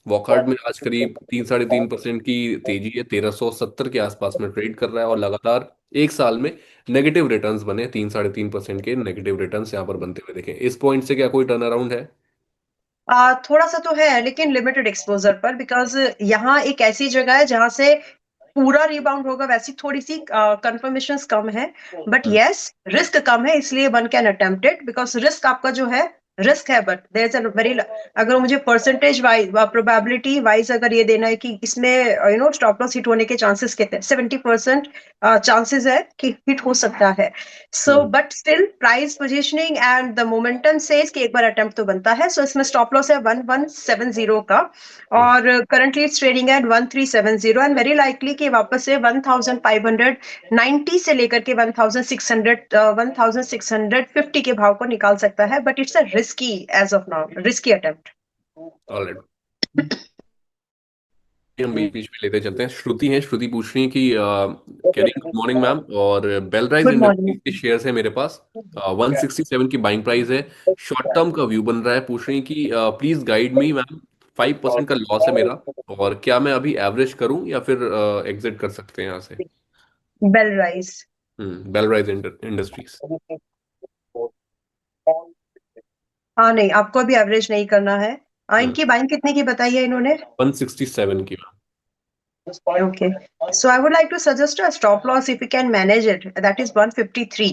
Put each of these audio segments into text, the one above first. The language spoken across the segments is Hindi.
वॉकहार्ट में आज करीब 3-3.5% की तेजी है, 1370 के आसपास में ट्रेड कर रहा है, और लगातार एक साल में नेगेटिव रिटर्न्स बने, 3-3.5% के नेगेटिव रिटर्न्स यहाँ पर बनते हुए देखें। इस पॉइंट से क्या कोई टर्न अराउंड है? थोड़ा सा तो है लेकिन लिमिटेड एक्सपोजर पर, बिकॉज यहाँ एक ऐसी जगह है जहां से पूरा रिबाउंड होगा, वैसी थोड़ी सी कंफर्मेशन कम है। But hmm. यस, रिस्क कम है, इसलिए one can attempt it, because risk आपका जो है रिस्क है, but there is a very, अगर मुझे परसेंटेज वाइज प्रोबेबिलिटी वाइज अगर ये देना है कि इसमें स्टॉप लॉस हिट होने के चांसेस कितने, 70% चांसेस है कि हिट हो सकता है। So hmm. But still price positioning and the momentum says कि एक बार अटेम्प्ट तो बनता है। सो इसमें स्टॉप लॉस है 1170 का, हम्म। और currently it's trading at 1370, and very likely कि वापस से 1590 से लेकर के 1600 1650 के भाव को निकाल सकता है, but it's a risky, as of now risky attempt. Alright, हम बीच बीच में लेते चलते हैं। श्रुति हैं, श्रुति पूछ रही है कि कह रही गुड मॉर्निंग मैम, और बेलराइज गुड मॉर्निंग। इंडस्ट्रीज के शेयर्स है मेरे पास, 167 की बाइंग प्राइस है, शॉर्ट टर्म का व्यू बन रहा है। पूछ रही है कि प्लीज गाइड मी मैम, 5% का लॉस है मेरा, और क्या मैं अभी एवरेज करूं या फिर एग्जिट कर सकते हैं यहाँ से? Belrise. Belrise industries. हाँ नहीं, आपको अभी एवरेज नहीं करना है। हम्म। इनकी बाइंग कितने की बताई है इन्होंने? 167 की ma'am. Okay. So I would like to suggest a stop loss if you can manage it. That is 153.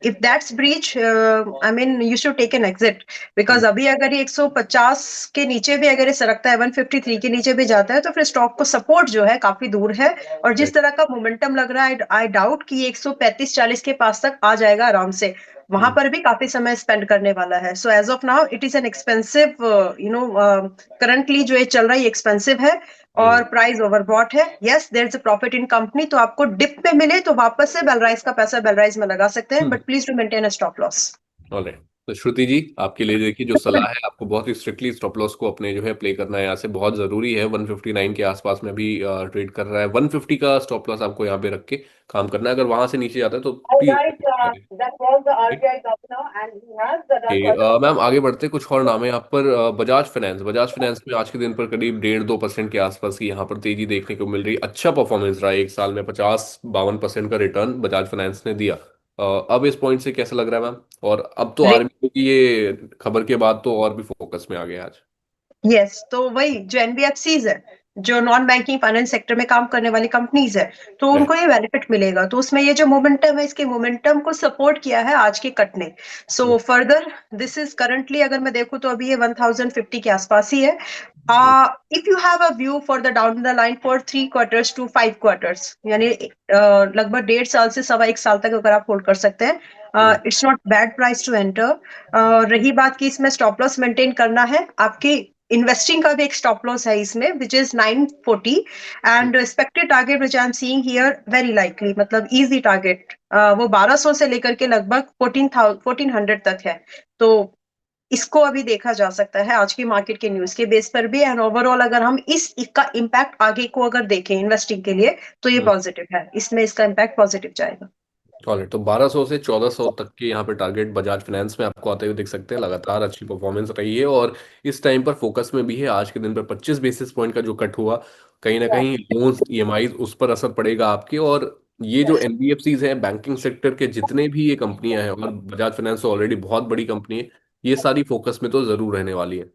If that's breach, I mean you should take an exit. Because हम्म। अभी अगर ये 150 के नीचे भी अगर ये सरकता है, 153 के नीचे भी जाता है, तो फिर स्टॉक को सपोर्ट जो है काफी दूर है। और जिस Right. तरह का मोमेंटम लग रहा है, आई डाउट कि ये 135-40 के पास तक आ जाएगा आराम से। वहां हम्म। पर भी काफी समय स्पेंड करने वाला है। So as of now it is an expensive, currently जो ये चल रहा है एक्सपेंसिव है, हम्म। और प्राइस ओवरबॉट है। Yes, there is a profit in company, तो आपको डिप पे मिले तो वापस से बेलराइज का पैसा बेलराइज में लगा सकते हैं, hmm. But please to maintain a stop loss. Alright, तो श्रुति जी आपके लिए देखिए जो सलाह है, आपको बहुत ही स्ट्रिक्टली स्टॉप लॉस को अपने जो है प्ले करना है यहाँ से, बहुत जरूरी है। 159 के आसपास में भी ट्रेड कर रहा है, 150 का स्टॉप लॉस आपको यहाँ पे रख के काम करना है। अगर वहां से नीचे जाता है तो प्लीज करें। मैम आगे बढ़ते, कुछ और नाम है यहाँ पर। बजाज फाइनेंस, बजाज फाइनेंस में आज के दिन पर करीब 1.5-2% के आसपास की यहाँ पर तेजी देखने को मिल रही। अच्छा परफॉर्मेंस रहा है, एक साल में 50-52% का रिटर्न बजाज फाइनेंस ने दिया। अब इस पॉइंट से कैसा लग रहा है मैम? और अब तो आरबीआई की ये खबर के बाद तो और भी फोकस में आ गया आज। यस, तो वही जो एनबीएफसीज है, जो नॉन बैंकिंग फाइनेंस सेक्टर में काम करने वाली कंपनीज है, तो राइट। उनको ये बेनिफिट मिलेगा। तो उसमें ये जो मोमेंटम है, इसके मोमेंटम को सपोर्ट किया है आज के कट ने। So further this is currently, अगर मैं देखूं तो अभी ये 1050 के आसपास ही है। If you have a view for the down the line for 3 quarters to 5 quarters, यानी लगभग 1.5 साल से 1.25 साल तक अगर आप होल्ड कर सकते हैं, it's not bad price to enter. रही बात कि इसमें स्टॉप लॉस मेंटेन करना है, आपकी इन्वेस्टिंग का भी एक स्टॉप लॉस है इसमें, which is 940, and expected target which I am seeing here very likely, मतलब इजी टारगेट वो 1200 से लेकर के लगभग 1400 तक है। तो इसको अभी देखा जा सकता है आज की मार्केट के न्यूज के बेस पर भी, एंड ओवरऑल अगर हम इसका इम्पैक्ट आगे को अगर देखें इन्वेस्टिंग के लिए, तो ये पॉजिटिव है, इसमें इसका इम्पैक्ट पॉजिटिव जाएगा। ऑलराइट, तो 1200 से 1400 तक के यहाँ पे टारगेट बजाज फाइनेंस में आपको आते हुए दिख सकते हैं। लगातार अच्छी परफॉर्मेंस रही है, और इस टाइम पर फोकस में भी है। आज के दिन पर 25 बेसिस पॉइंट का जो कट हुआ, कहीं ना कहीं लोन्स ईएमआई उस पर असर पड़ेगा आपके। और ये जो एनबीएफसीज हैं, बैंकिंग सेक्टर के जितने भी ये कंपनियां हैं, और बजाज फाइनेंस ऑलरेडी बहुत बड़ी कंपनी है, ये सारी फोकस में तो जरूर रहने वाली है।